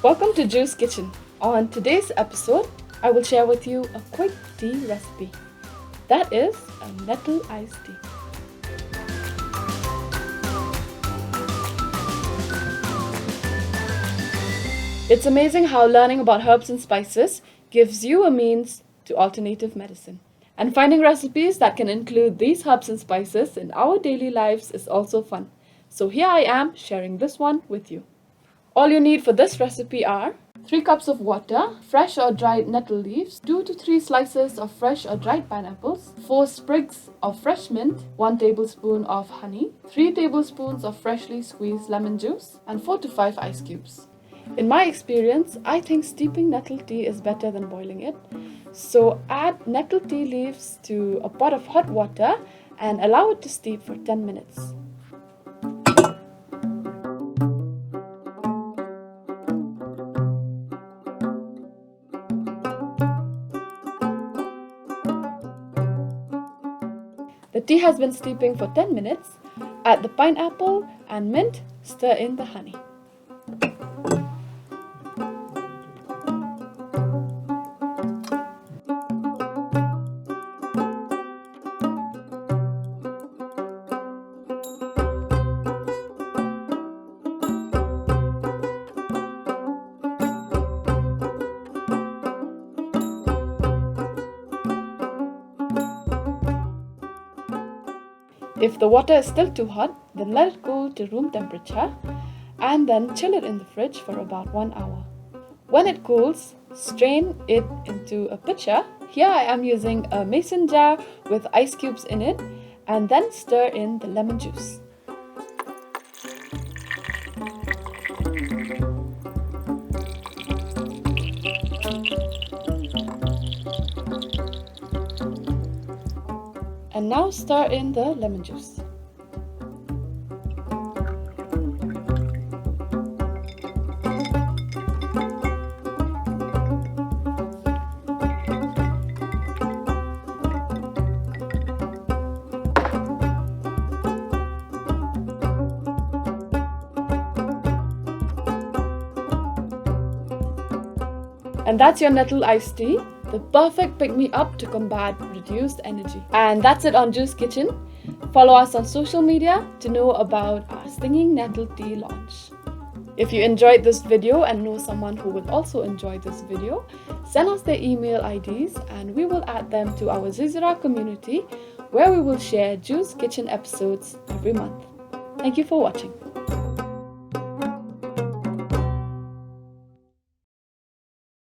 Welcome to Ju's Kitchen. On today's episode, I will share with you a quick tea recipe. That is a nettle iced tea. It's amazing how learning about herbs and spices gives you a means to alternative medicine. And finding recipes that can include these herbs and spices in our daily lives is also fun. So here I am sharing this one with you. All you need for this recipe are 3 cups of water, fresh or dried nettle leaves, 2 to 3 slices of fresh or dried pineapples, 4 sprigs of fresh mint, 1 tablespoon of honey, 3 tablespoons of freshly squeezed lemon juice, and 4 to 5 ice cubes. In my experience, I think steeping nettle tea is better than boiling it. So add nettle tea leaves to a pot of hot water and allow it to steep for 10 minutes. The tea has been steeping for 10 minutes. Add the pineapple and mint, stir in the honey. If the water is still too hot, then let it cool to room temperature and then chill it in the fridge for about 1 hour. When it cools, strain it into a pitcher. Here I am using a mason jar with ice cubes in it, and then stir in the lemon juice. And now stir in the lemon juice. And that's your nettle iced tea, the perfect pick-me-up to combat reduced energy. And that's it on Ju's Kitchen. Follow us on social media to know about our Stinging Nettle tea launch. If you enjoyed this video and know someone who will also enjoy this video, send us their email IDs and we will add them to our Zizira community where we will share Ju's Kitchen episodes every month. Thank you for watching.